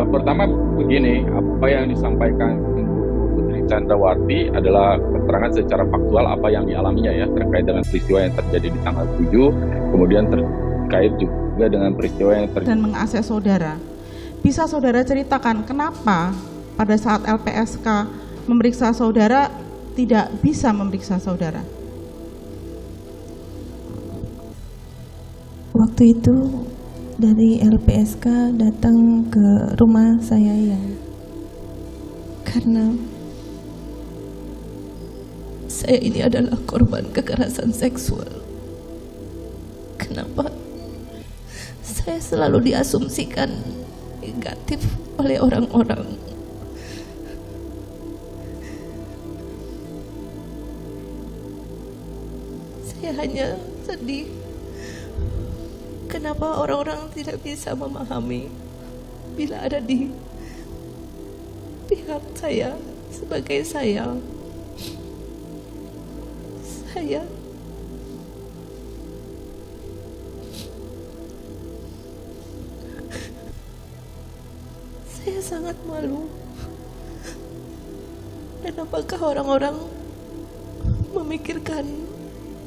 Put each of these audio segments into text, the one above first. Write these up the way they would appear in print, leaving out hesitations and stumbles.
Ya, pertama begini, apa yang disampaikan Bu Putri Chandrawati adalah keterangan secara faktual apa yang dialaminya ya, terkait dengan peristiwa yang terjadi di tanggal 7, kemudian terkait juga dengan peristiwa yang terjadi dan mengakses saudara. Bisa saudara ceritakan kenapa pada saat LPSK memeriksa saudara tidak bisa memeriksa saudara? Waktu itu dari LPSK datang ke rumah saya ya, karena saya ini adalah korban kekerasan seksual. Kenapa saya selalu diasumsikan negatif oleh orang-orang? Saya hanya sedih. Kenapa orang-orang tidak bisa memahami bila ada di pihak saya sebagai saya sangat malu. Dan apakah orang-orang memikirkan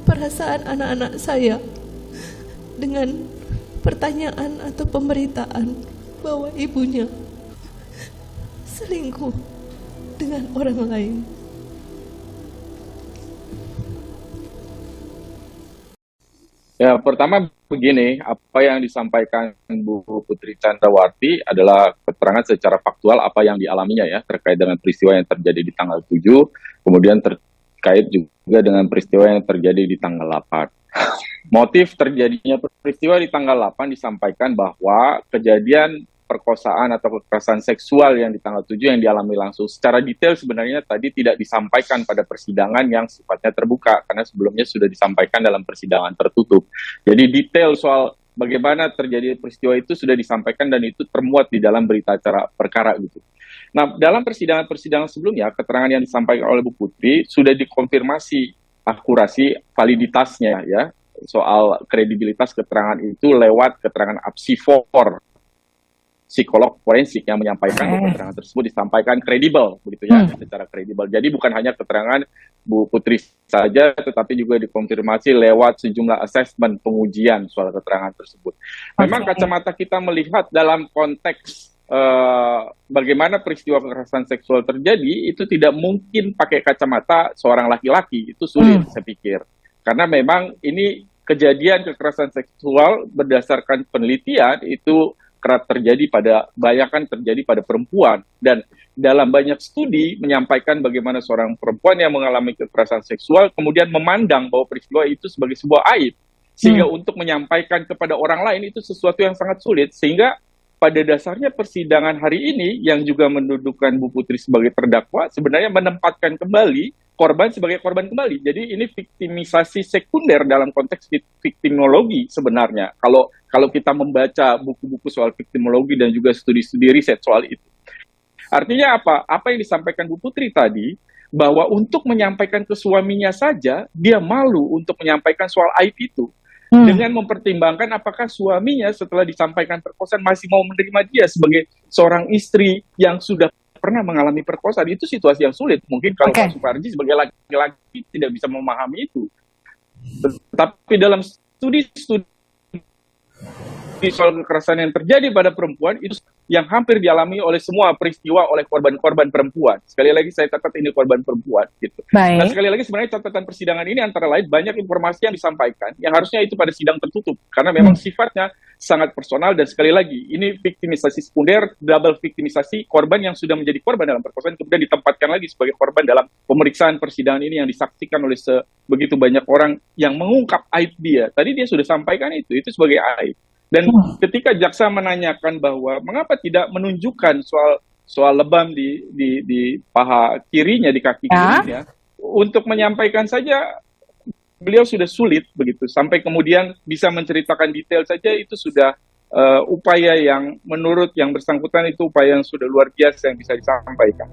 perasaan anak-anak saya dengan pertanyaan atau pemberitaan bahwa ibunya selingkuh dengan orang lain? Ya, pertama begini, apa yang disampaikan Bu Putri Chandrawati adalah keterangan secara faktual apa yang dialaminya ya, terkait dengan peristiwa yang terjadi di tanggal 7, kemudian terkait juga dengan peristiwa yang terjadi di tanggal 8. Motif terjadinya peristiwa di tanggal 8 disampaikan bahwa kejadian perkosaan atau kekerasan seksual yang di tanggal 7 yang dialami langsung secara detail sebenarnya tadi tidak disampaikan pada persidangan yang sifatnya terbuka, karena sebelumnya sudah disampaikan dalam persidangan tertutup. Jadi detail soal bagaimana terjadi peristiwa itu sudah disampaikan dan itu termuat di dalam berita acara perkara gitu. Nah, dalam persidangan-persidangan sebelumnya, keterangan yang disampaikan oleh Bu Putri sudah dikonfirmasi akurasi validitasnya ya, soal kredibilitas keterangan itu lewat keterangan apsifor, psikolog forensik yang menyampaikan bahwa keterangan tersebut disampaikan kredibel, begitu ya, secara kredibel. Jadi bukan hanya keterangan Bu Putri saja, tetapi juga dikonfirmasi lewat sejumlah asesmen pengujian soal keterangan tersebut. Memang kacamata kita melihat dalam konteks bagaimana peristiwa kekerasan seksual terjadi, itu tidak mungkin pakai kacamata seorang laki-laki, itu sulit saya pikir. Karena memang ini kejadian kekerasan seksual berdasarkan penelitian itu kerap terjadi banyakan terjadi pada perempuan, dan dalam banyak studi menyampaikan bagaimana seorang perempuan yang mengalami kekerasan seksual kemudian memandang bahwa peristiwa itu sebagai sebuah aib, sehingga untuk menyampaikan kepada orang lain itu sesuatu yang sangat sulit, sehingga pada dasarnya persidangan hari ini yang juga mendudukan Bu Putri sebagai terdakwa sebenarnya menempatkan kembali korban sebagai korban kembali. Jadi ini viktimisasi sekunder dalam konteks viktimologi sebenarnya. Kalau kita membaca buku-buku soal viktimologi dan juga studi-studi riset soal itu. Artinya apa? Apa yang disampaikan Bu Putri tadi, bahwa untuk menyampaikan ke suaminya saja, dia malu untuk menyampaikan soal aib itu. Dengan mempertimbangkan apakah suaminya setelah disampaikan perkosaan masih mau menerima dia sebagai seorang istri yang sudah pernah mengalami perkosaan. Itu situasi yang sulit. Mungkin kalau Pak Suparji sebagai laki-laki tidak bisa memahami itu. Tetapi dalam studi-studi soal kekerasan yang terjadi pada perempuan itu yang hampir dialami oleh semua peristiwa oleh korban-korban perempuan. Sekali lagi saya catat ini korban perempuan gitu. Nah, sekali lagi sebenarnya catatan persidangan ini antara lain banyak informasi yang disampaikan yang harusnya itu pada sidang tertutup karena memang sifatnya sangat personal, dan sekali lagi ini viktimisasi sekunder, double viktimisasi korban yang sudah menjadi korban dalam perkosaan kemudian ditempatkan lagi sebagai korban dalam pemeriksaan persidangan ini yang disaksikan oleh begitu banyak orang yang mengungkap aib dia. Tadi dia sudah sampaikan itu sebagai aib. Dan ketika jaksa menanyakan bahwa mengapa tidak menunjukkan soal lebam di paha kirinya, di kaki kirinya, untuk menyampaikan saja beliau sudah sulit begitu. Sampai kemudian bisa menceritakan detail saja itu sudah upaya yang menurut yang bersangkutan itu upaya yang sudah luar biasa yang bisa disampaikan.